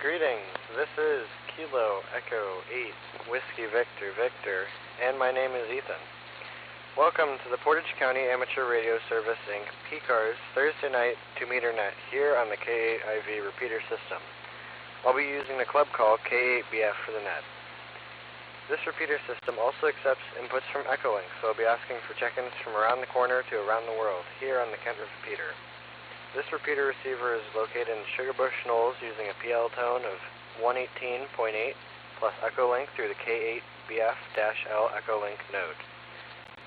Greetings, this is Kilo Echo 8 Whiskey Victor Victor, and my name is Ethan. Welcome to the Portage County Amateur Radio Service, Inc. PCARS Thursday night 2-meter net here on the K8IV repeater system. I'll be using the club call K8BF for the net. This repeater system also accepts inputs from Echolink, so I'll be asking for check-ins from around the corner to around the world here on the Kent repeater. This repeater receiver is located in Sugarbush Knolls using a PL tone of 118.8 plus Echolink through the K8BF-L Echolink node.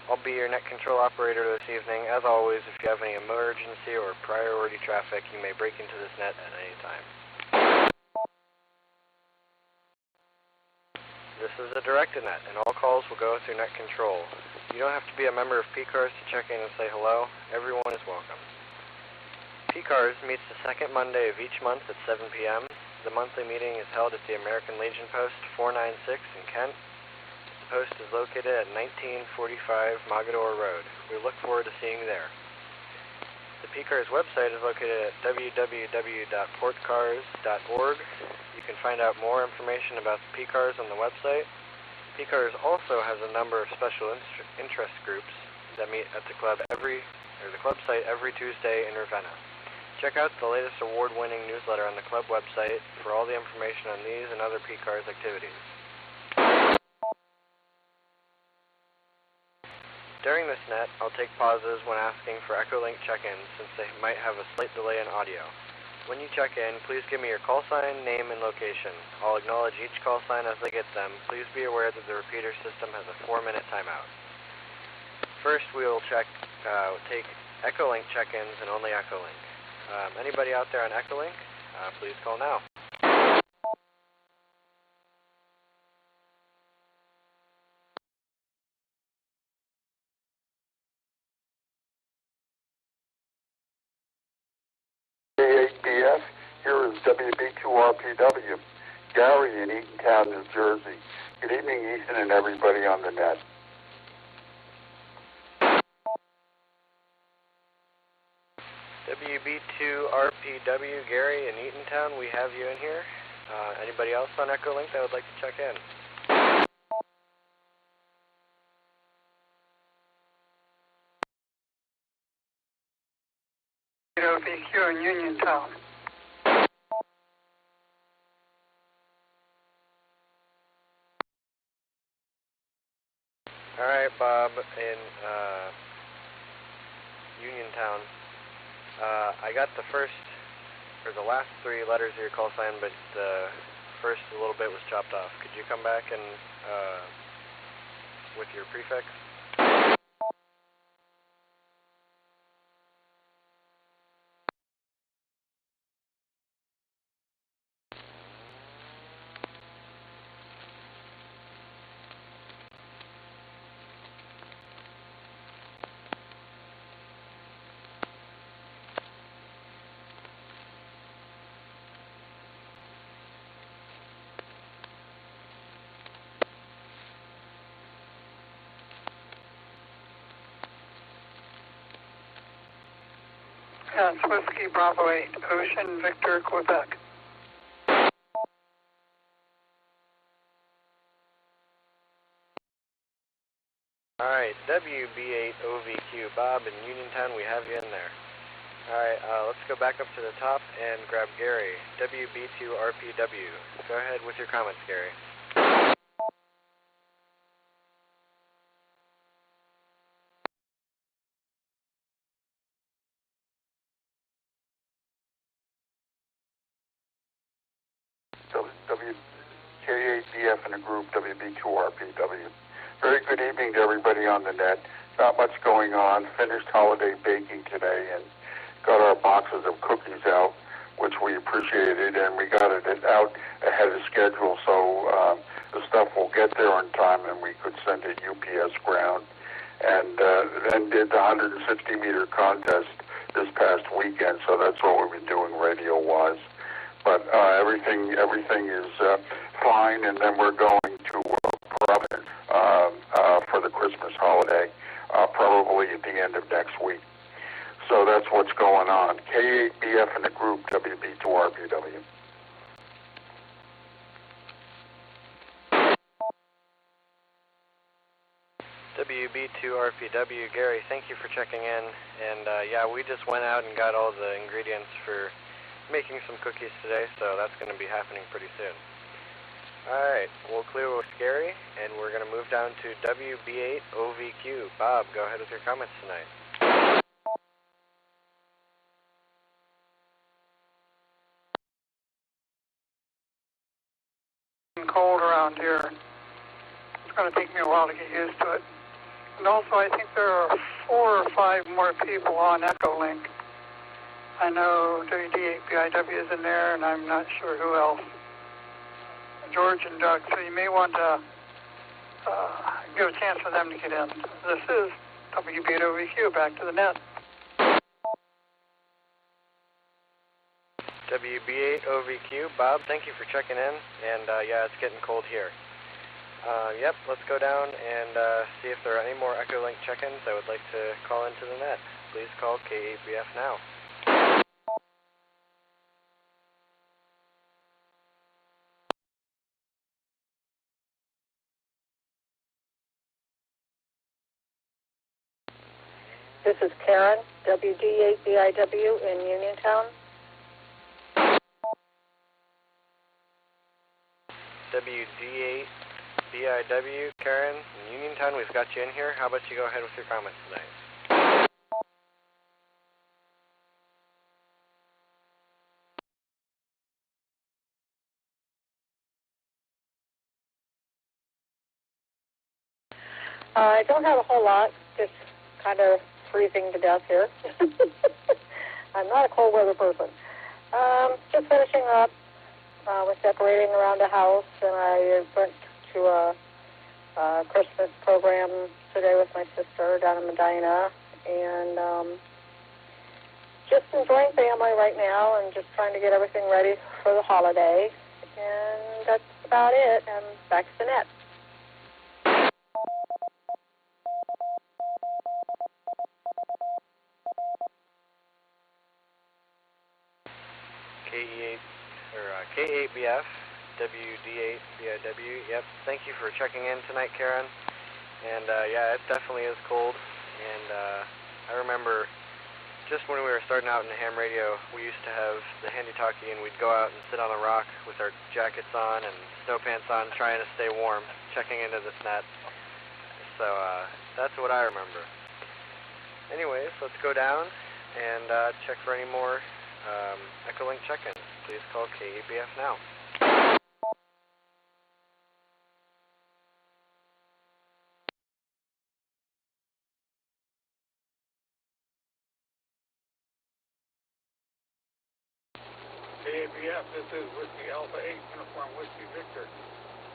I'll be your net control operator this evening. As always, if you have any emergency or priority traffic, you may break into this net at any time. This is a directed net, and all calls will go through net control. You don't have to be a member of PCARS to check in and say hello. Everyone is welcome. PCARS meets the second Monday of each month at 7 p.m. The monthly meeting is held at the American Legion Post 496 in Kent. The post is located at 1945 Mogador Road. We look forward to seeing you there. The PCARS website is located at www.portcars.org. You can find out more information about the PCARS on the website. PCARS also has a number of special interest groups that meet at the club site every Tuesday in Ravenna. Check out the latest award-winning newsletter on the club website for all the information on these and other PCARS activities. During this net, I'll take pauses when asking for Echolink check-ins since they might have a slight delay in audio. When you check in, please give me your call sign, name, and location. I'll acknowledge each call sign as I get them. Please be aware that the repeater system has a 4-minute timeout. First, we will take Echolink check-ins and only Echolink. Anybody out there on Echolink, please call now. K8BF, here is WB2RPW, Gary in Eatontown, New Jersey. Good evening, Ethan, and everybody on the net. WB2RPW, Gary in Eatontown, we have you in here. Anybody else on Echolink that would like to check in? VQ in Uniontown. All right, Bob in Uniontown. I got the last 3 letters of your call sign, but the first little bit was chopped off. Could you come back and with your prefix? That's Whiskey Bravo 8, Ocean Victor, Quebec. Alright, WB8OVQ, Bob in Uniontown, we have you in there. Alright, let's go back up to the top and grab Gary, WB2RPW. Go ahead with your comments, Gary. K8BF in the group, WB2RPW. Very good evening to everybody on the net. Not much going on. Finished holiday baking today and got our boxes of cookies out, which we appreciated, and we got it out ahead of schedule, so the stuff will get there on time and we could send it UPS ground. And then did the 160-meter contest this past weekend, so that's what we've been doing radio-wise. But everything is fine, and then we're going to Providence for the Christmas holiday, probably at the end of next week. So that's what's going on. K8BF in the group, WB2RPW. WB2RPW. Gary, thank you for checking in. And yeah, we just went out and got all the ingredients for making some cookies today, so that's going to be happening pretty soon. Alright, we'll clear with Gary, and we're going to move down to WB8OVQ. Bob, go ahead with your comments tonight. Cold around here. It's going to take me a while to get used to it. And also, I think there are 4 or 5 more people on Echolink. I know WD8BIW is in there, and I'm not sure who else. George and Doug, so you may want to give a chance for them to get in. This is WB8OVQ, back to the net. WB8OVQ, Bob, thank you for checking in, and yeah, it's getting cold here. Yep, let's go down and see if there are any more Echolink check-ins that would like to call into the net. Please call K8BF now. This is Karen, WD8BIW in Uniontown. WD8BIW, Karen, in Uniontown, we've got you in here. How about you go ahead with your comments tonight? I don't have a whole lot, just kind of freezing to death here. I'm not a cold weather person. Just finishing up with decorating around the house, and I went to a Christmas program today with my sister down in Medina, and just enjoying family right now and just trying to get everything ready for the holiday. And that's about it, and back to the net. K8BF, WD8BIW, yep, thank you for checking in tonight, Karen. And yeah, it definitely is cold, and I remember just when we were starting out in ham radio, we used to have the handy-talkie, and we'd go out and sit on a rock with our jackets on and snow pants on, trying to stay warm, checking into this net. So that's what I remember. Anyways, let's go down and check for any more Echolink check-ins. Please call K8BF now. K8BF, this is Whiskey Alpha 8, Uniform Whiskey Victor.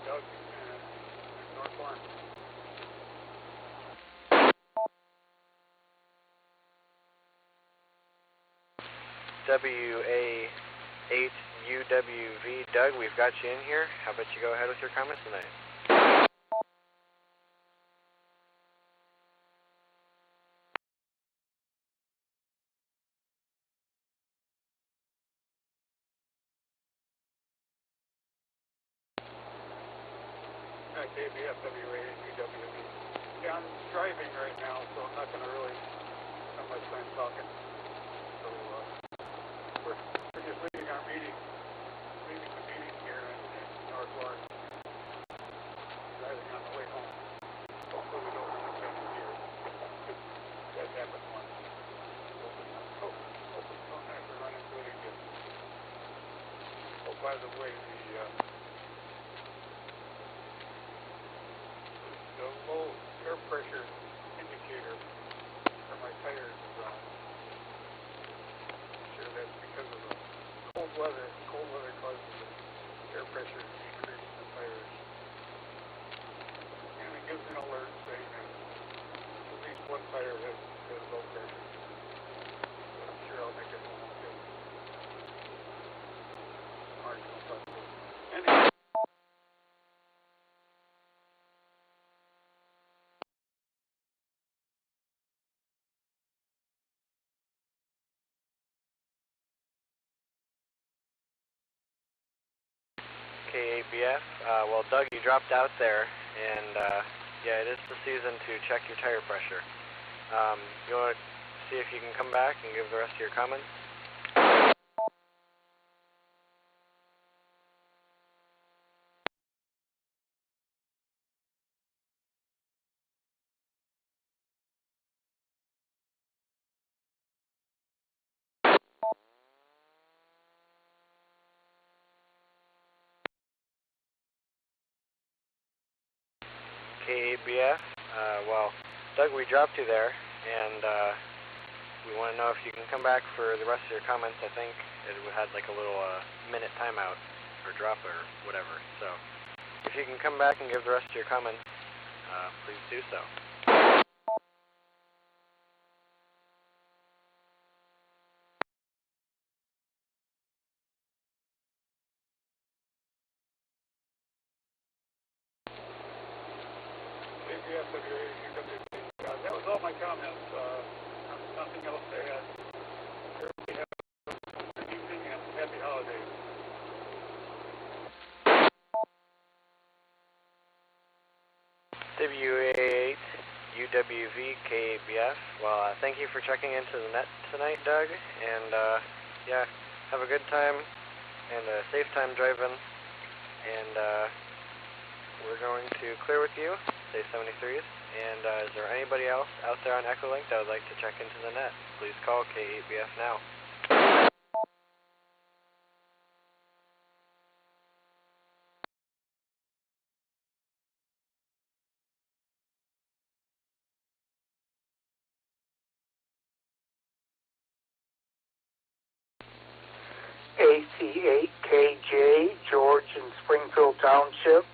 Doug, North Lawn. WA8UWV, Doug, we've got you in here. How about you go ahead with your comments tonight? K8BF, WA8UWV. Yeah, I'm driving right now, so I'm not going to really spend much time talking. So we're just leaving our meeting, leaving the meeting here in North Lawn. Driving on the way home. Hopefully we don't run into any here. That happened once. Hopefully we don't have to run into it again. Oh, by the way, the low air pressure indicator for my tires is on. I'm sure that's because of the cold weather. Cold weather causes the air pressure to decrease in the tires. And it gives me an alert saying that at least one tire has low pressure. But I'm sure I'll make it home okay. Marginal possibility. Anyway. K8BF, well, Doug, you dropped out there, and Yeah, it is the season to check your tire pressure. You want to see if you can come back and give the rest of your comments? K8BF, well, Doug, we dropped you there, and we want to know if you can come back for the rest of your comments. I think it had like a little minute timeout or drop or whatever. So if you can come back and give the rest of your comments, please do so. That was all my comments. Nothing else to add. Everybody have a good evening and happy holidays. WA8 UWV K8BF. Well, thank you for checking into the net tonight, Doug. And yeah, have a good time and a safe time driving. And we're going to clear with you. Say 73s. And is there anybody else out there on Echolink that would like to check into the net? Please call K8BF now. AC8KJ, George in Springfield Township.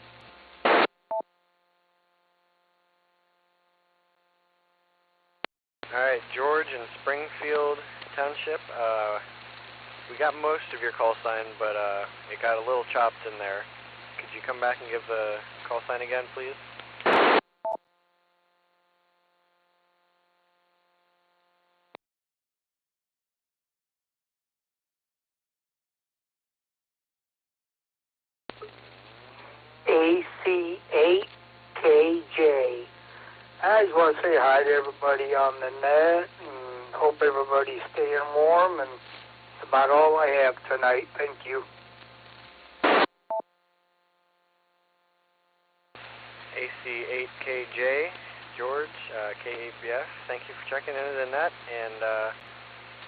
Alright, George in Springfield Township. We got most of your call sign, but it got a little chopped in there. Could you come back and give the call sign again, please? AC8KJ. I just want to say hi to everybody on the net and hope everybody's staying warm, and that's about all I have tonight. Thank you. AC8KJ, George, K8BF, thank you for checking into the net, and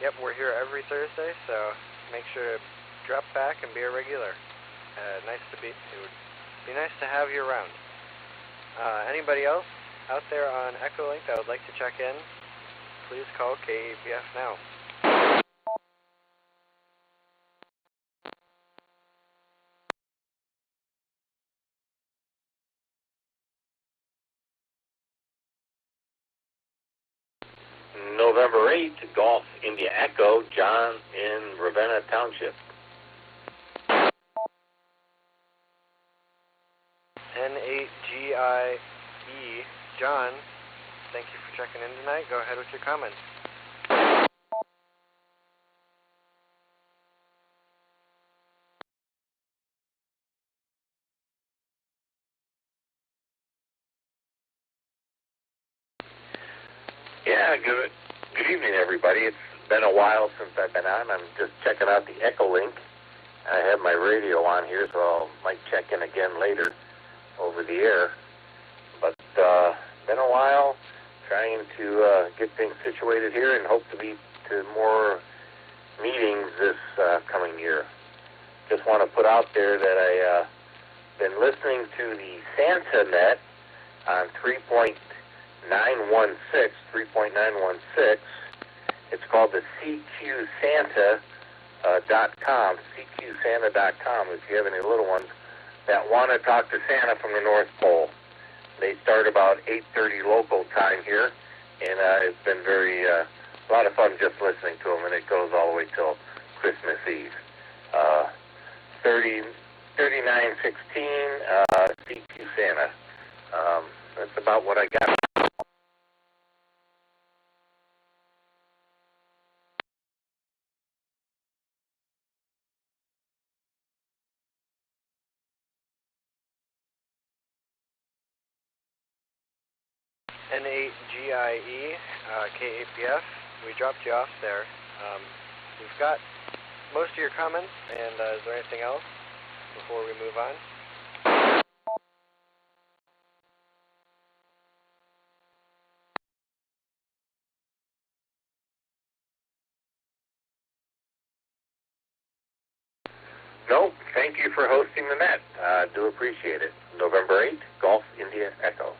yep, we're here every Thursday, so make sure to drop back and be a regular. It would be nice to have you around. Anybody else out there on Echolink that would like to check in, please call K8BF now. November 8th, Golf India Echo, John in Ravenna Township. N8GIE, John, thank you for checking in tonight. Go ahead with your comments. Yeah, good evening, everybody. It's been a while since I've been on. I'm just checking out the Echolink. I have my radio on here, so I might check in again later over the air. But been a while trying to get things situated here and hope to be to more meetings this coming year. Just want to put out there that I been listening to the Santa net on 3.916. It's called the CQSanta.com, CQSanta.com, if you have any little ones that want to talk to Santa from the North Pole. They start about 8:30 local time here, and it's been very a lot of fun just listening to them, and it goes all the way till Christmas Eve. 3916 CQ Santa. That's about what I got. N8GIE, K8BF. We dropped you off there. We've got most of your comments, and is there anything else before we move on? No, thank you for hosting the net. Do appreciate it. November 8th, Golf India Echo.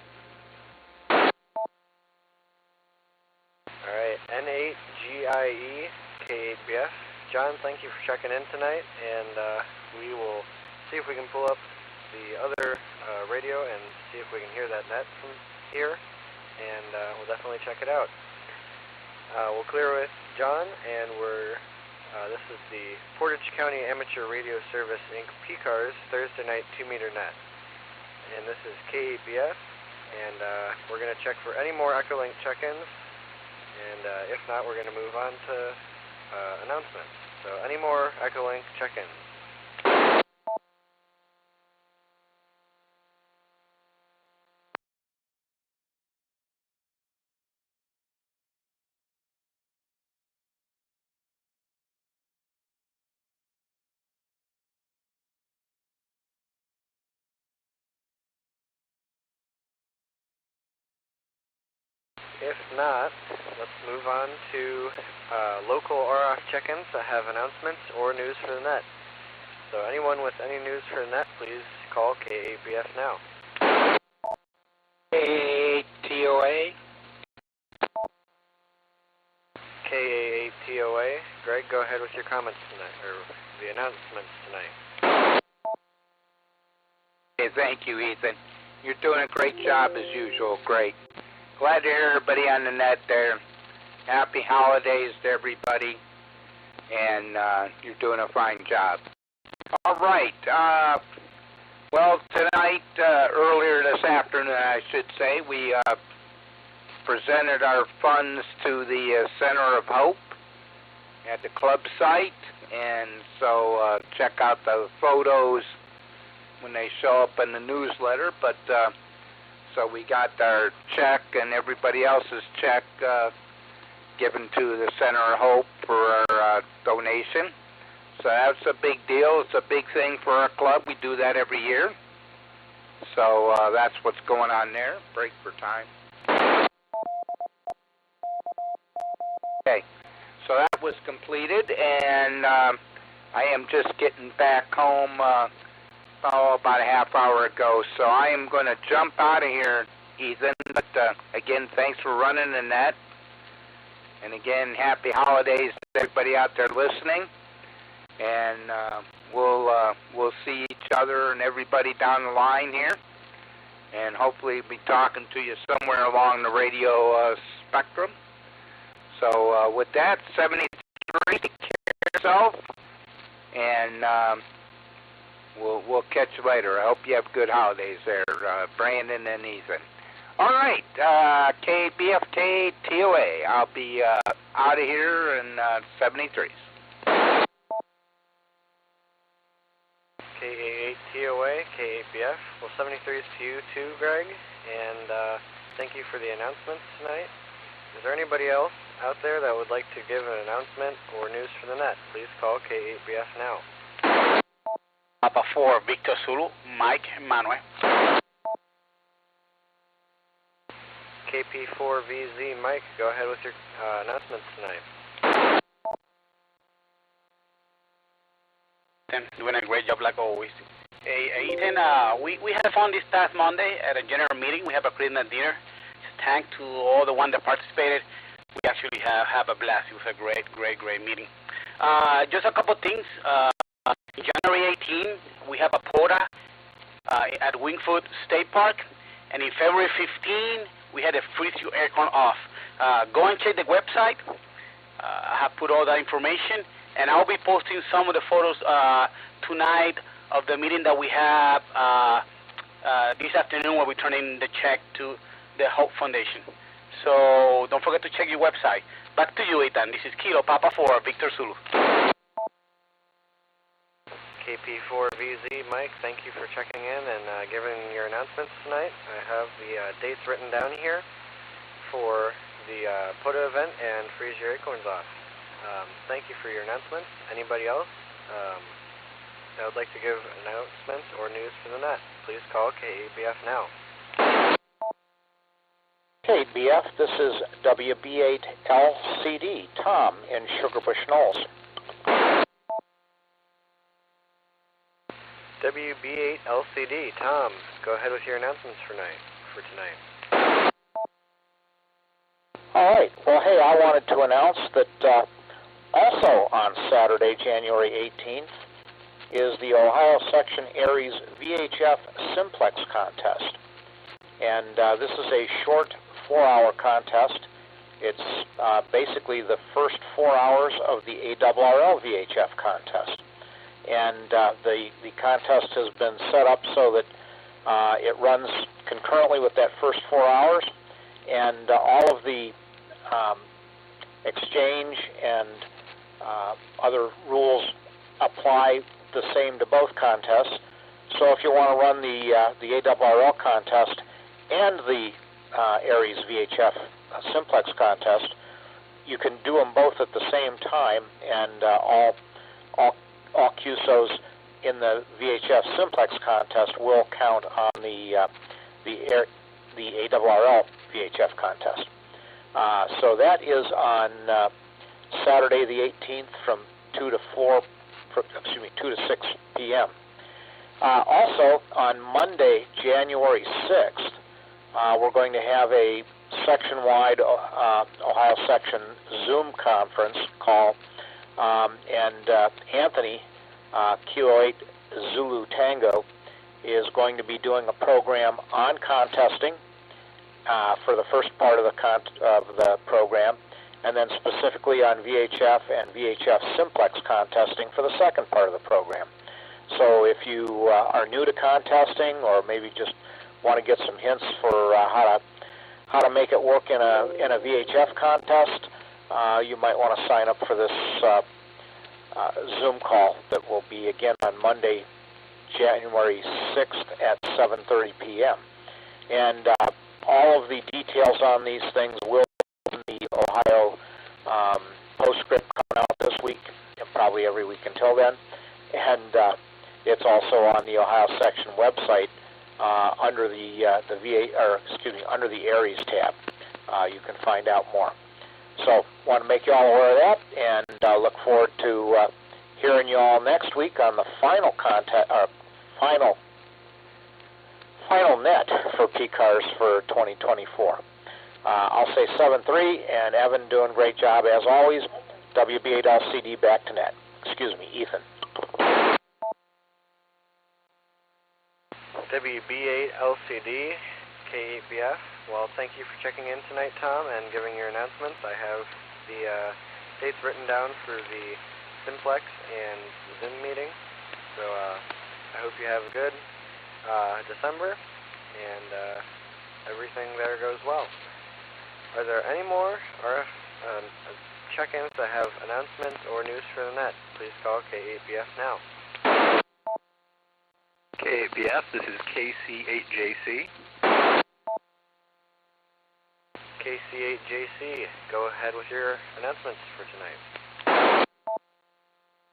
All right, N8GIE, K8BF. John, thank you for checking in tonight, and we will see if we can pull up the other radio and see if we can hear that net from here, and we'll definitely check it out. We'll clear with John, and this is the Portage County Amateur Radio Service, Inc. PCARS Thursday night 2-meter net. And this is K8BF, and we're going to check for any more Echolink check-ins, and if not, we're going to move on to announcements. So any more Echolink check-ins? If not, let's move on to local RF check-ins that have announcements or news for the net. So anyone with any news for the net, please call K8BF now. K8TOA. K8TOA. Greg, go ahead with your comments tonight, or the announcements tonight. Hey, thank you, Ethan. You're doing a great job as usual. Great. Glad to hear everybody on the net there. Happy holidays to everybody, and you're doing a fine job. All right. Well, tonight, earlier this afternoon, I should say, we presented our funds to the Center of Hope at the club site, and so check out the photos when they show up in the newsletter. But so we got our check and everybody else's check given to the Center of Hope for our donation. So that's a big deal. It's a big thing for our club. We do that every year. So that's what's going on there. Break for time. Okay. So that was completed, and I am just getting back home about a half hour ago. So I am going to jump out of here, Ethan. But again, thanks for running the net. And again, happy holidays to everybody out there listening. And we'll see each other and everybody down the line here. And hopefully be talking to you somewhere along the radio spectrum. So with that, 73, take care of yourself. And we'll catch you later. I hope you have good holidays there, Brandon and Ethan. All right, K8BF, K8TOA. I'll be out of here in 73s. K8TOA, K8BF. Well, 73s to you too, Greg. And thank you for the announcements tonight. Is there anybody else out there that would like to give an announcement or news for the net? Please call K8BF now. Papa 4, Victor Zulu, Mike Manuel. KP4VZ, Mike, go ahead with your announcements tonight. Doing a great job like always. Hey, Ethan, we had fun this past Monday at a general meeting. We have a Christmas dinner. Thanks to all the one that participated. We actually have a blast. It was a great meeting. Just a couple things. January 18, we have a POTA at Wingfoot State Park, and in February 15, we had a freeze your aircon off. Go and check the website. I have put all that information, and I'll be posting some of the photos tonight of the meeting that we have this afternoon when we turn in the check to the Hope Foundation. So don't forget to check your website. Back to you, Ethan. This is Kilo Papa 4, Victor Zulu. KP4VZ, Mike, thank you for checking in and giving your announcements tonight. I have the dates written down here. for the POTA event and freeze your acorns off. Thank you for your announcements. Anybody else that would like to give announcements or news for the net, please call K8BF now. K8BF, this is WB8LCD, Tom in Sugarbush Knolls. WB8LCD, Tom, go ahead with your announcements for tonight. All right. Well, hey, I wanted to announce that also on Saturday, January 18th, is the Ohio Section Aries VHF Simplex Contest. And this is a short 4-hour contest. It's basically the first 4 hours of the ARRL VHF contest. And the contest has been set up so that it runs concurrently with that first 4 hours, and all of the exchange and other rules apply the same to both contests. So if you want to run the ARRL contest and the Aries VHF Simplex contest, you can do them both at the same time, and all QSOs in the VHF Simplex contest will count on the ARRL VHF contest. So that is on Saturday the 18th from 2 to 6 p.m. Also on Monday, January 6th, we're going to have a section-wide Ohio Section Zoom conference call, and Anthony, Kilo 8 Zulu Tango, is going to be doing a program on contesting for the first part of the program, and then specifically on VHF and VHF Simplex contesting for the second part of the program. So if you are new to contesting, or maybe just want to get some hints for how to make it work in a VHF contest, you might want to sign up for this Zoom call that will be again on Monday, January 6th at 7:30 p.m. And all of the details on these things will be in the Ohio postscript coming out this week, and probably every week until then. And it's also on the Ohio Section website under under the Aries tab. You can find out more. So, want to make you all aware of that, and look forward to hearing you all next week on the final net for PCARS for 2024. I'll say 7-3, and Evan doing a great job as always. WB8LCD back to net. Excuse me, Ethan. WB8LCD, K8BF. Well, thank you for checking in tonight, Tom, and giving your announcements. I have the dates written down for the Simplex and the Zoom meeting. So I hope you have a good December, and everything there goes well. Are there any more check-ins that have announcements or news for the net? Please call K8BF now. K8BF, this is KC8JC. KC8JC, go ahead with your announcements for tonight.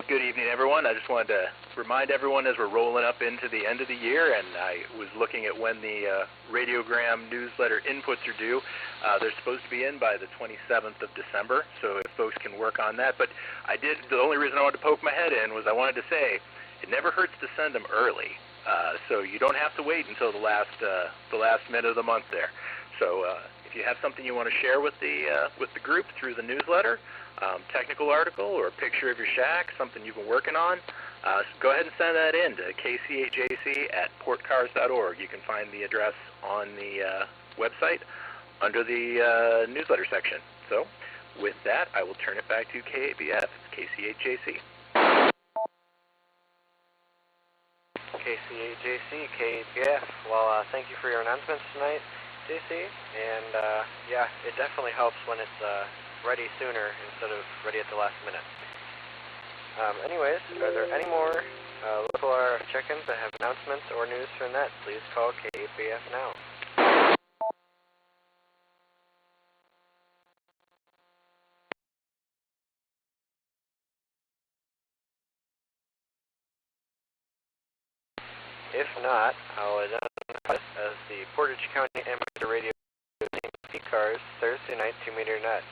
Good evening, everyone. I just wanted to remind everyone as we're rolling up into the end of the year, and I was looking at when the radiogram newsletter inputs are due. They're supposed to be in by the 27th of December, so if folks can work on that. But the only reason I wanted to poke my head in was I wanted to say it never hurts to send them early, so you don't have to wait until the last minute of the month there. So if you have something you want to share with the group through the newsletter, technical article or a picture of your shack, something you've been working on, go ahead and send that in to kc8jc@portcars.org. You can find the address on the website under the newsletter section. So with that, I will turn it back to K8BF, KC8JC. KC8JC, K8BF. Well, thank you for your announcements tonight, JC. And yeah, it definitely helps when it's ready sooner instead of ready at the last minute. Anyways, are there any more local RF check-ins that have announcements or news for the net? Please call K8BF now. If not, I'll identify this as the Portage County Amateur Radio PCARS Thursday night 2-meter net.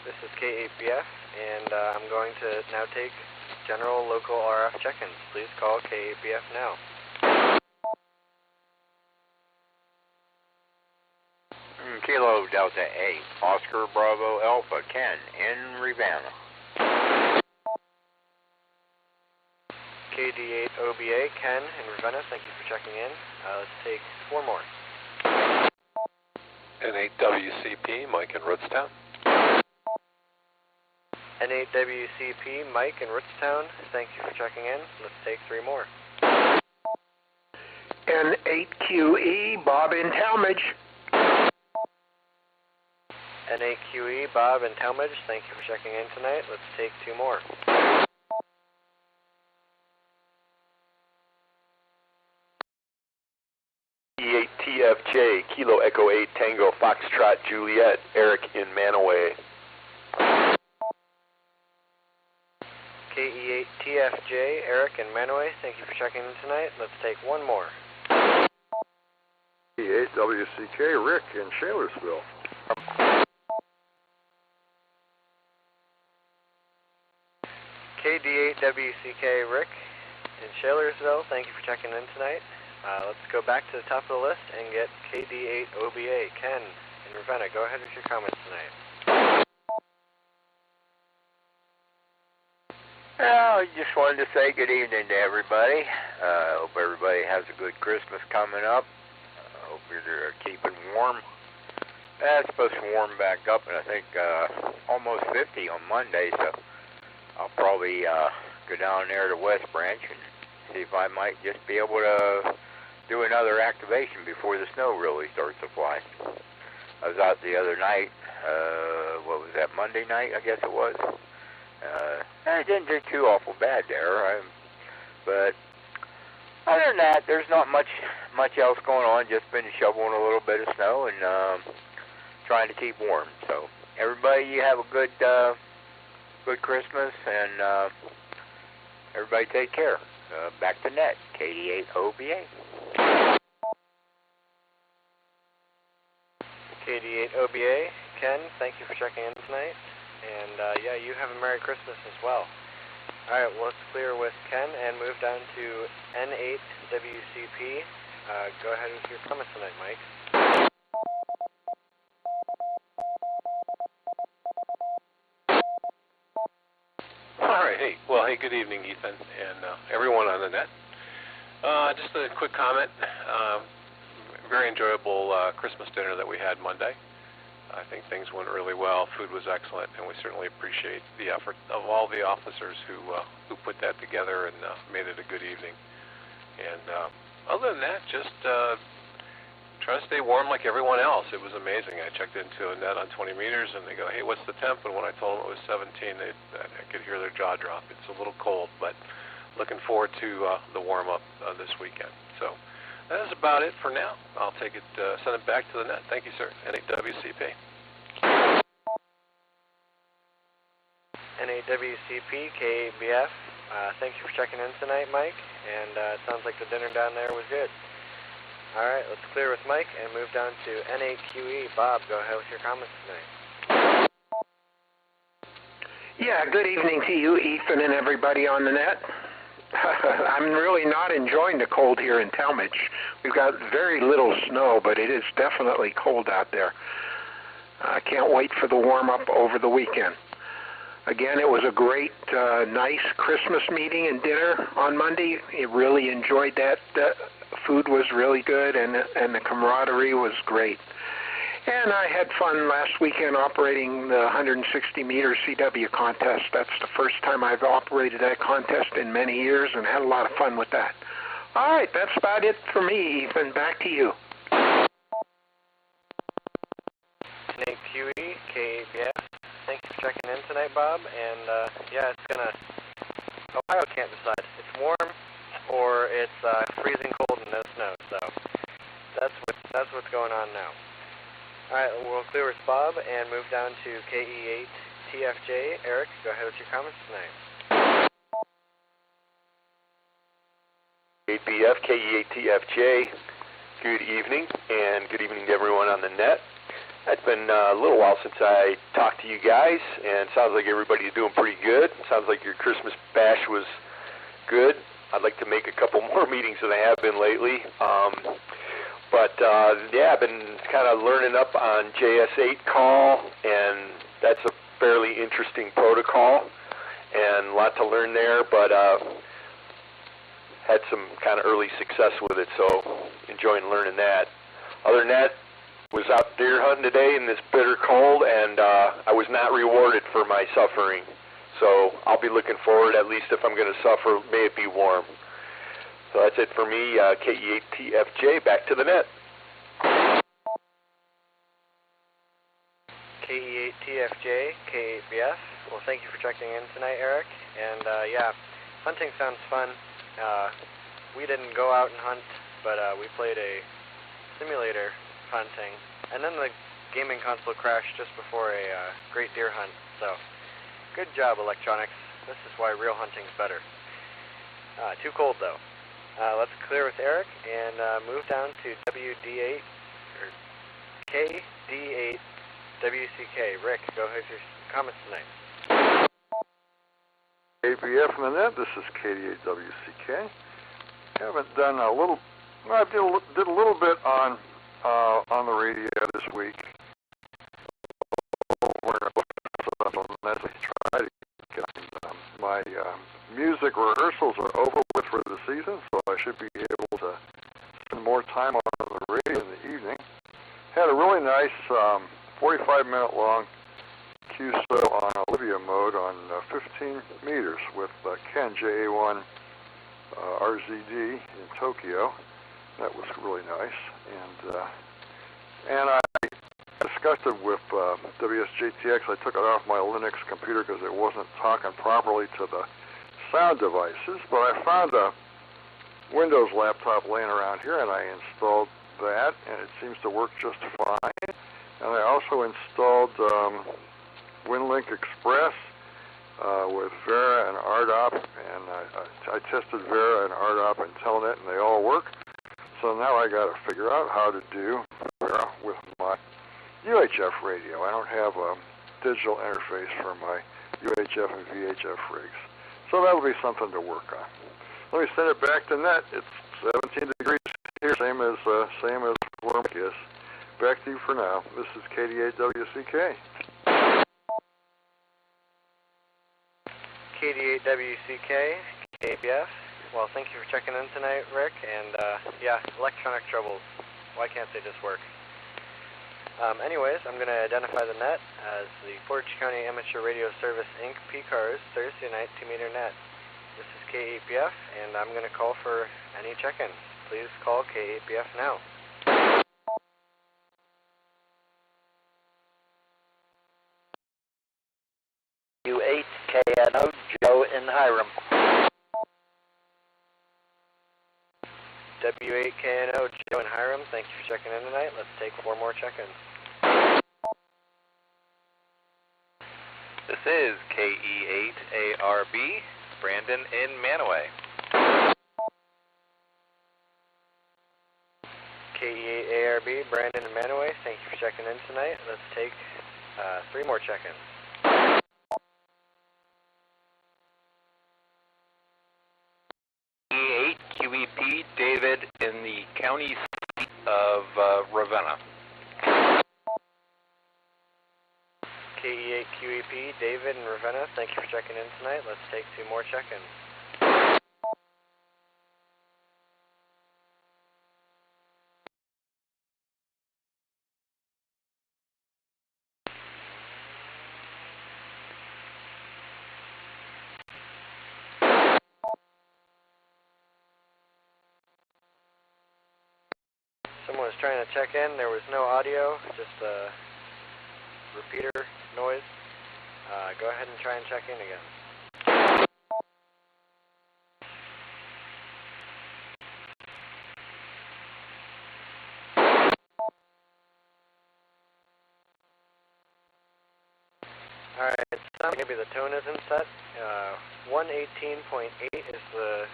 This is K8BF, and I'm going to now take general local RF check-ins. Please call K8BF now. Kilo Delta 8, Oscar Bravo Alpha, Ken in Ravenna. KD8 OBA, Ken in Ravenna, thank you for checking in. Let's take 4 more. N8WCP, Mike in Rootstown. N8WCP, Mike in Rootstown, thank you for checking in. Let's take 3 more. N8QE, Bob in Talmadge. N8QE, Bob in Talmadge, thank you for checking in tonight. Let's take 2 more. K8TFJ, Kilo Echo 8, Tango Foxtrot Juliet, Eric in Manaway. KE8TFJ, Eric in Manaway, thank you for checking in tonight. Let's take 1 more. K8WCK, Rick in Shalersville. KD8WCK, Rick in Shalersville, thank you for checking in tonight. Let's go back to the top of the list and get KD8OBA, Ken in Ravenna. Go ahead with your comments tonight. Well, I just wanted to say good evening to everybody. Hope everybody has a good Christmas coming up. Hope you're keeping warm. It's supposed to warm back up, and I think almost 50 on Monday, so I'll probably go down there to West Branch and see if I might just be able to do another activation before the snow really starts to fly. I was out the other night, what was that, Monday night, I guess it was. It didn't do too awful bad there, but other than that, there's not much else going on. Just been shoveling a little bit of snow and trying to keep warm. So everybody, you have a good Christmas, and everybody take care. Back to net, KD8OBA. KD8OBA, Ken, thank you for checking in tonight. And yeah, you have a Merry Christmas as well. Alright, well, let's clear with Ken and move down to N8WCP. Go ahead with your comments tonight, Mike. Alright, hey, good evening, Ethan, and everyone on the net. Just a quick comment. Very enjoyable Christmas dinner that we had Monday. I think things went really well. Food was excellent, and we certainly appreciate the effort of all the officers who put that together and made it a good evening. And other than that, just try to stay warm like everyone else. It was amazing. I checked into a net on 20 meters, and they go, hey, what's the temp? And when I told them it was 17, I could hear their jaw drop. It's a little cold, but looking forward to the warm-up this weekend. So that is about it for now. I'll take it, send it back to the net. Thank you, sir. N8WCP. N8WCP, K8BF. Thank you for checking in tonight, Mike. And it sounds like the dinner down there was good. All right, let's clear with Mike and move down to N8QE. Bob, go ahead with your comments tonight. Yeah, good evening to you, Ethan, and everybody on the net. I'm really not enjoying the cold here in Talmadge. We've got very little snow, but it is definitely cold out there. I can't wait for the warm-up over the weekend. Again, it was a great, nice Christmas meeting and dinner on Monday. I really enjoyed that. The food was really good, and the camaraderie was great. And I had fun last weekend operating the 160-meter CW contest. That's the first time I've operated that contest in many years and had a lot of fun with that. All right, that's about it for me, Ethan. Back to you. N8QE, K8BF. Thank you for checking in tonight, Bob. And yeah, it's gonna. Ohio can't decide. It's warm or it's freezing cold and no snow. So that's what's going on now. All right, we'll clear with Bob and move down to KE8TFJ. Eric, go ahead with your comments tonight. K8BF, K8TFJ. Good evening, and good evening to everyone on the net. It's been a little while since I talked to you guys, and it sounds like everybody's doing pretty good. It sounds like your Christmas bash was good. I'd like to make a couple more meetings than I have been lately. Yeah, I've been kind of learning up on JS8 call, and that's a fairly interesting protocol, and a lot to learn there, but had some kind of early success with it, so enjoying learning that. Other than that, was out deer hunting today in this bitter cold, and I was not rewarded for my suffering. So I'll be looking forward, at least if I'm going to suffer, may it be warm. So that's it for me, K8TFJ, back to the net. K8TFJ, K8BF. Well, thank you for checking in tonight, Eric. And yeah, hunting sounds fun. We didn't go out and hunt, but we played a simulator hunting. And then the gaming console crashed just before a great deer hunt. So, good job, electronics. This is why real hunting's better. Too cold, though. Let's clear with Eric and move down to WD8, or KD8WCK. Rick, go ahead with your comments tonight. K8BF from the net, this is KD8WCK. Haven't done a little, well, I did a little bit on the radio this week. My music rehearsals are over with for the season, so I should be able to spend more time on the radio in the evening. Had a really nice 45-minute long QSO on Olivia mode on 15 meters with Ken JA1 RZD in Tokyo. That was really nice, and I discussed it with WSJTX. I took it off my Linux computer because it wasn't talking properly to the sound devices, but I found a Windows laptop laying around here, and I installed that, and it seems to work just fine. And I also installed WinLink Express with Vera and RDOP, and I tested Vera and RDOP and Telnet, and they all work. So now I got to figure out how to do Vera with my UHF radio. I don't have a digital interface for my UHF and VHF rigs. So that'll be something to work on. Let me send it back to net. It's 17 degrees here, same as where Mike is. Back to you for now. This is KD8WCK. KD8WCK, K8BF. Well, thank you for checking in tonight, Rick. And yeah, electronic troubles. Why can't they just work? Anyways, I'm going to identify the net as the Portage County Amateur Radio Service, Inc., PCARS, Thursday night 2-meter net. This is K8BF, and I'm going to call for any check-ins. Please call K8BF now. U8KNO, Joe in Hiram. W8KNO, Joe in Hiram, thank you for checking in tonight. Let's take 4 more check-ins. This is KE8ARB, Brandon in Manaway. KE8ARB, Brandon in Manaway, thank you for checking in tonight. Let's take 3 more check-ins. KE8QEP, David in the county seat of Ravenna. KE8QEP, David in Ravenna, thank you for checking in tonight. Let's take 2 more check-ins. Someone was trying to check in. There was no audio, just a repeater noise. Go ahead and try and check in again. Alright, maybe the tone isn't set. 118.8 is the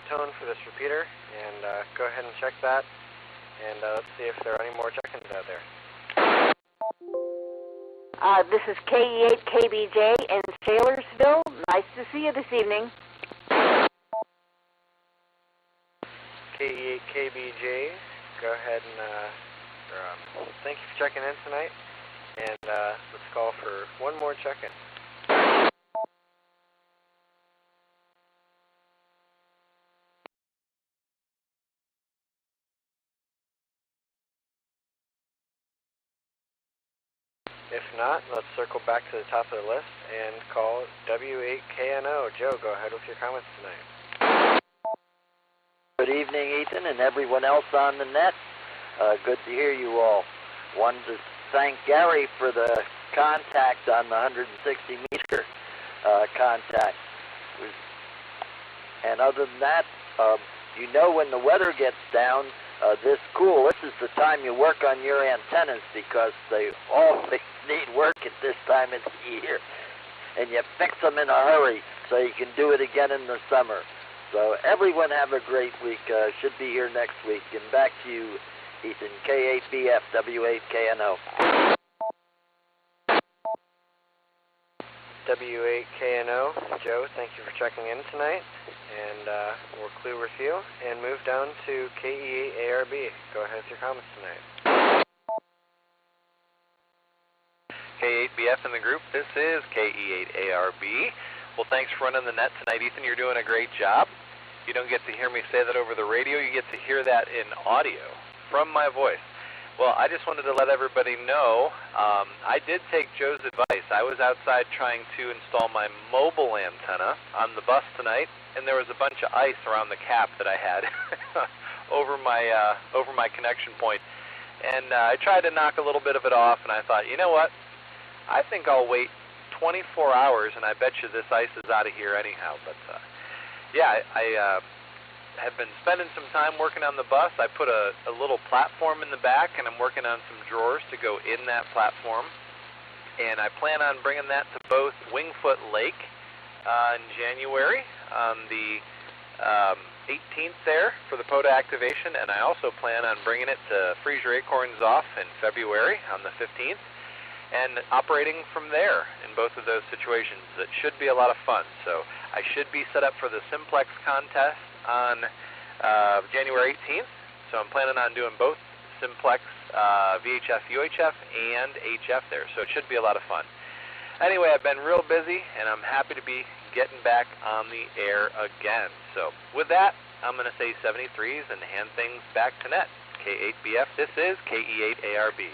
tone for this repeater, and go ahead and check that, and let's see if there are any more check-ins out there. This is K8BF in Saylorsville. Nice to see you this evening. K8BF, go ahead and thank you for checking in tonight, and let's call for one more check-in. If not, let's circle back to the top of the list and call W8KNO. Joe, go ahead with your comments tonight. Good evening, Ethan, and everyone else on the net. Good to hear you all. Wanted to thank Gary for the contact on the 160-meter contact. And other than that, when the weather gets down this cool, this is the time you work on your antennas because they always need work at this time of the year. And you fix them in a hurry so you can do it again in the summer. So everyone have a great week. Should be here next week. And back to you, Ethan. K8BF, W8KNO. W8KNO. Joe, thank you for checking in tonight. And we'll clear with you and move down to K8ARB. Go ahead with your comments tonight. K8BF in the group. This is K8ARB. Well, thanks for running the net tonight, Ethan. You're doing a great job. You don't get to hear me say that over the radio. You get to hear that in audio from my voice. Well, I just wanted to let everybody know I did take Joe's advice. I was outside trying to install my mobile antenna on the bus tonight, and there was a bunch of ice around the cap that I had over my connection point. And I tried to knock a little bit of it off, and I thought, you know what? I think I'll wait 24 hours, and I bet you this ice is out of here anyhow. But yeah, I have been spending some time working on the bus. I put a little platform in the back, and I'm working on some drawers to go in that platform. And I plan on bringing that to both Wingfoot Lake in January on the 18th there for the POTA activation, and I also plan on bringing it to Freeze Your Acorns Off in February on the 15th, and operating from there in both of those situations. It should be a lot of fun. So I should be set up for the Simplex contest on January 18th. So I'm planning on doing both Simplex, VHF, UHF, and HF there. So it should be a lot of fun. Anyway, I've been real busy, and I'm happy to be getting back on the air again. So with that, I'm going to say 73s and hand things back to net. K8BF, this is KE8ARB.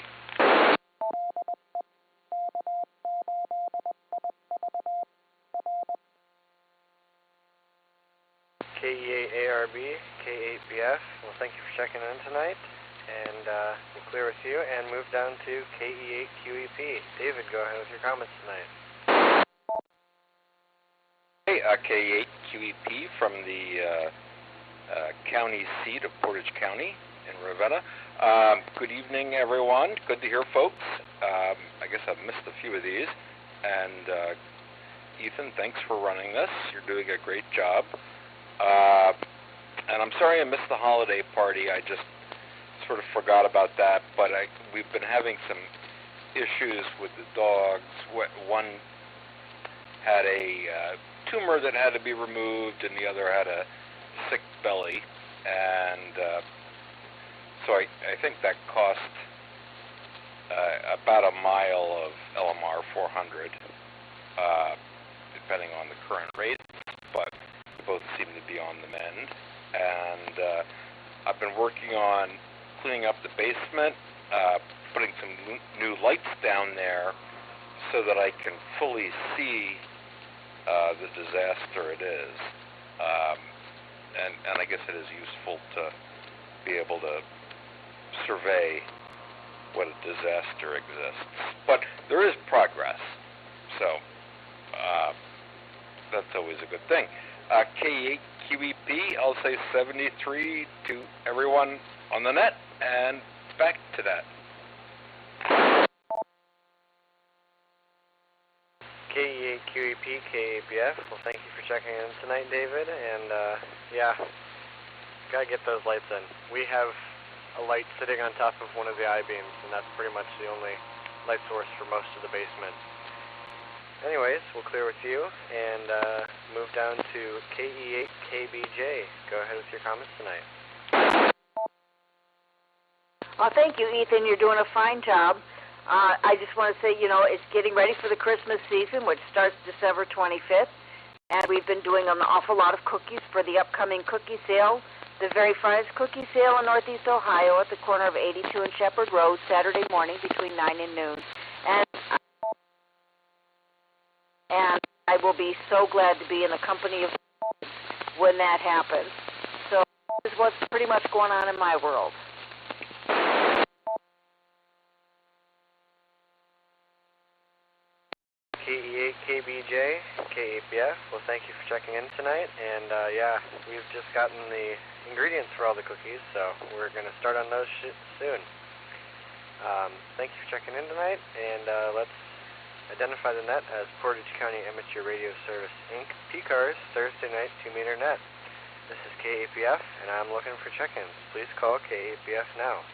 K8ARB, K8BF. Well, thank you for checking in tonight, and we'll clear with you and move down to KE8QEP. David, go ahead with your comments tonight. Hey, K8QEP from the county seat of Portage County in Ravenna. Good evening, everyone. Good to hear, folks. I guess I've missed a few of these. And Ethan, thanks for running this. You're doing a great job. And I'm sorry I missed the holiday party. I just sort of forgot about that. But we've been having some issues with the dogs. One had a tumor that had to be removed, and the other had a sick belly. And so I think that cost about a mile of LMR 400, depending on the current rates. But both seem to be on the mend, and I've been working on cleaning up the basement, putting some new lights down there so that I can fully see the disaster it is, and I guess it is useful to be able to survey what a disaster exists. But there is progress, so that's always a good thing. K8QEP, I'll say 73 to everyone on the net, and back to that. K8QEP, K8BF. Well, thank you for checking in tonight, David. And, yeah, gotta get those lights in. We have a light sitting on top of one of the I-beams, and that's pretty much the only light source for most of the basement. Anyways, we'll clear with you and move down to KE8KBJ. Go ahead with your comments tonight. Thank you, Ethan. You're doing a fine job. I just want to say, you know, it's getting ready for the Christmas season, which starts December 25th, and we've been doing an awful lot of cookies for the upcoming cookie sale, the very finest cookie sale in Northeast Ohio at the corner of 82 and Shepherd Road, Saturday morning between 9 and noon. And I will be so glad to be in the company of when that happens. So this is what's pretty much going on in my world. KE8KBJ, K8BF. Well, thank you for checking in tonight. And, yeah, we've just gotten the ingredients for all the cookies, so we're going to start on those soon. Thank you for checking in tonight, and let's identify the net as Portage County Amateur Radio Service, Inc., PCARS, Thursday night 2-meter net. This is K8BF, and I'm looking for check-ins. Please call K8BF now.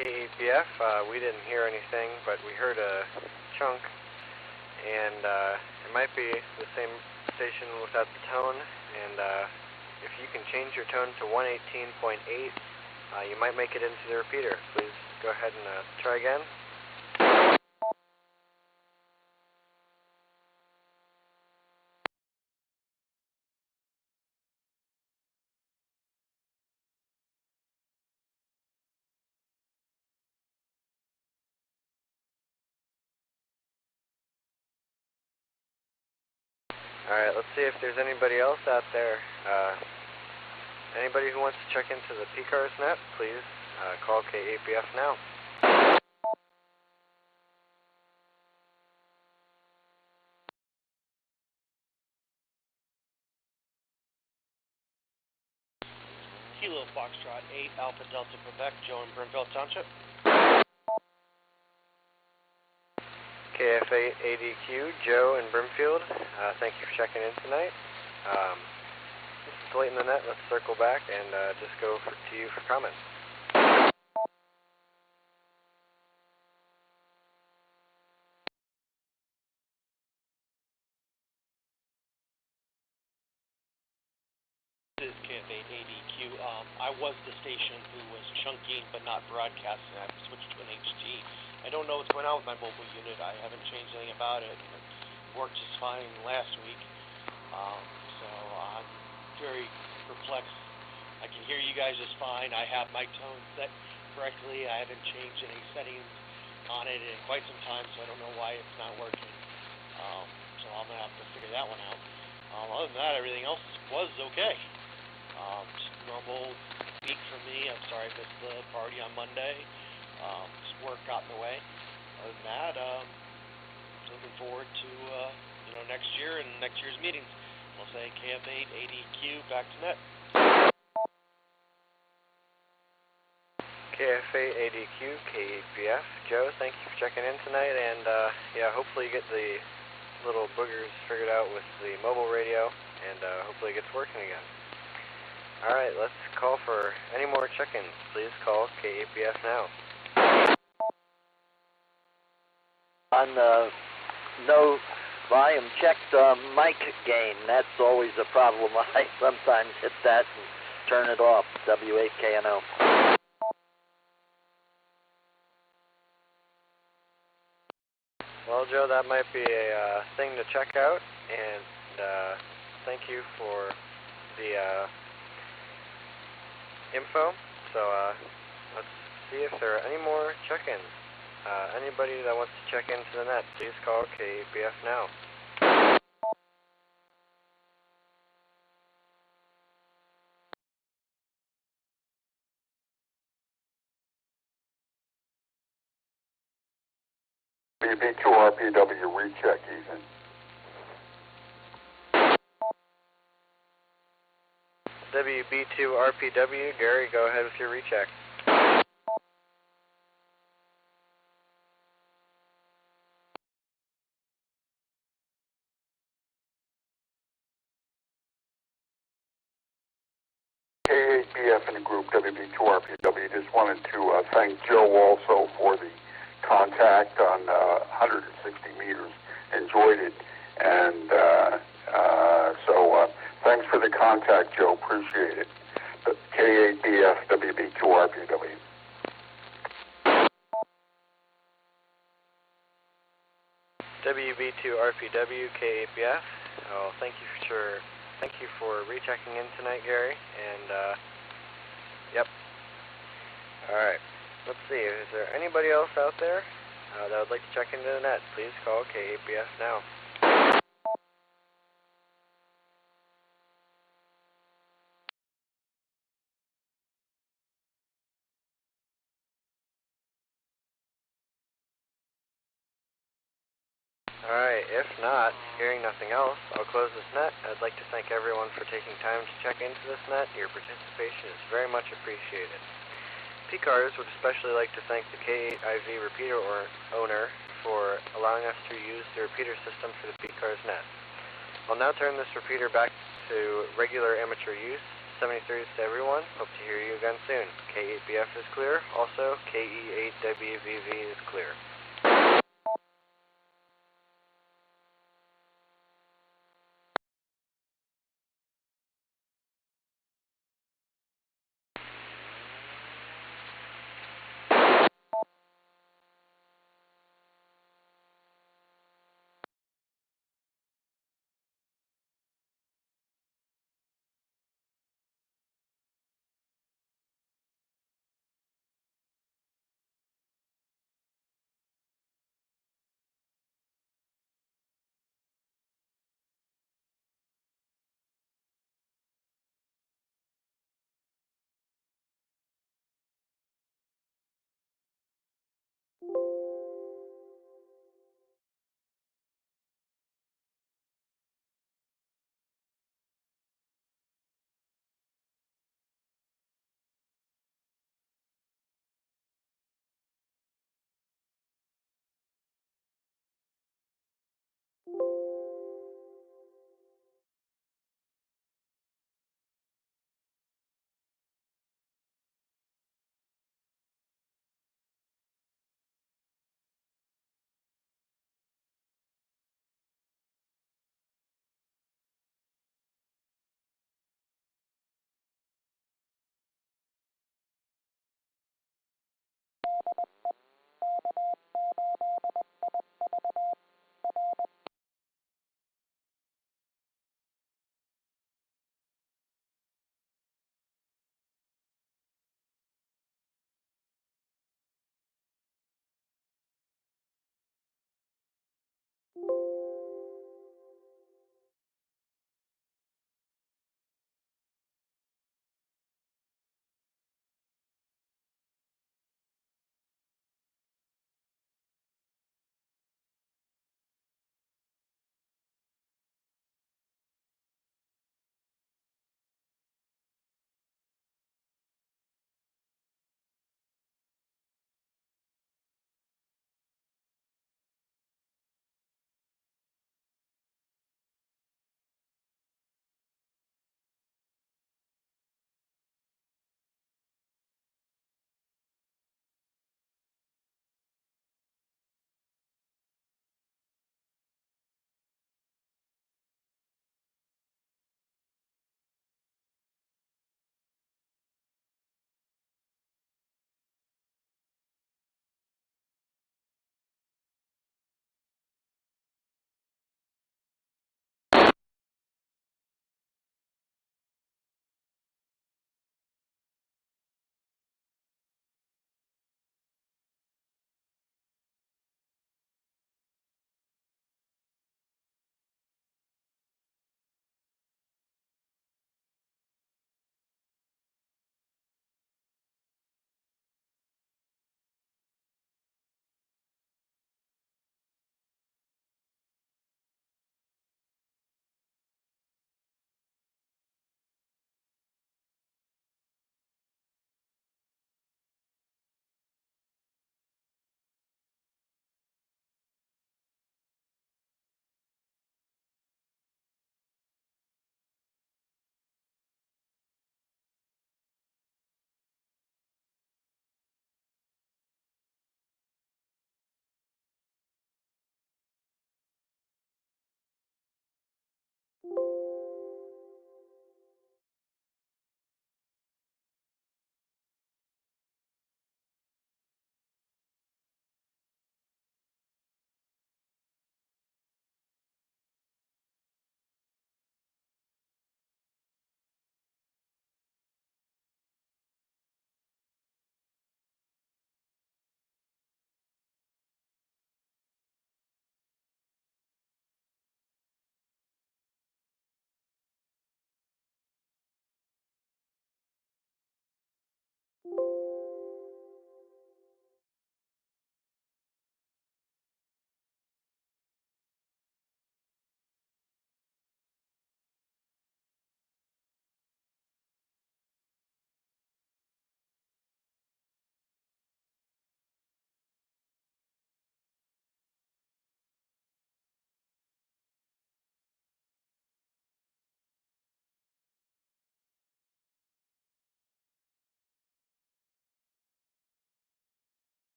K8BF, we didn't hear anything, but we heard a chunk, and it might be the same station without the tone, and if you can change your tone to 118.8, you might make it into the repeater. Please go ahead and try again. Alright, let's see if there's anybody else out there. Anybody who wants to check into the PCARS net, please call K8BF now. Kilo Foxtrot 8 Alpha Delta Quebec, Joe in Brimfield Township. KF8ADQ, Joe in Brimfield. Thank you for checking in tonight. This is late in the net. Let's circle back and just go to you for comments. This is KF8ADQ. I was the station who was chunking but not broadcasting. I switched to an HT. I don't know what's going on with my mobile unit. I haven't changed anything about it. It worked just fine last week. So I'm very perplexed. I can hear you guys just fine. I have my tone set correctly. I haven't changed any settings on it in quite some time, so I don't know why it's not working. So I'm going to have to figure that one out. Other than that, everything else was okay. Just normal week for me. I'm sorry I missed the party on Monday. Just work got in the way. Other than that, looking forward to next year and next year's meetings. I'll say KF8ADQ back to net. KF8ADQ, K8BF. Joe, thank you for checking in tonight, and yeah, hopefully you get the little boogers figured out with the mobile radio, and hopefully it gets working again. Alright, let's call for any more check-ins. Please call K8BF now. On no volume checked mic gain, that's always a problem. I sometimes hit that and turn it off. W8KNO. Well, Joe, that might be a thing to check out, and thank you for the info. So let's see if there are any more check-ins. Anybody that wants to check into the net, please call K8BF now. WB2RPW recheck, Ethan. WB2RPW, Gary, go ahead with your recheck. K8BF in the group, WB2RPW. Just wanted to thank Joe also for the contact on 160 meters. Enjoyed it. And so thanks for the contact, Joe. Appreciate it. K8BF, WB2RPW. WB2RPW, K8BF. Oh, thank you for rechecking in tonight, Gary. And yep. All right. Let's see. Is there anybody else out there that would like to check into the net? Please call K8BF now. Alright, if not, hearing nothing else, I'll close this net. I'd like to thank everyone for taking time to check into this net. Your participation is very much appreciated. PCARS would especially like to thank the K8IV repeater owner for allowing us to use the repeater system for the PCARS net. I'll now turn this repeater back to regular amateur use. 73s to everyone. Hope to hear you again soon. K8BF is clear. Also, KE8WVV is clear.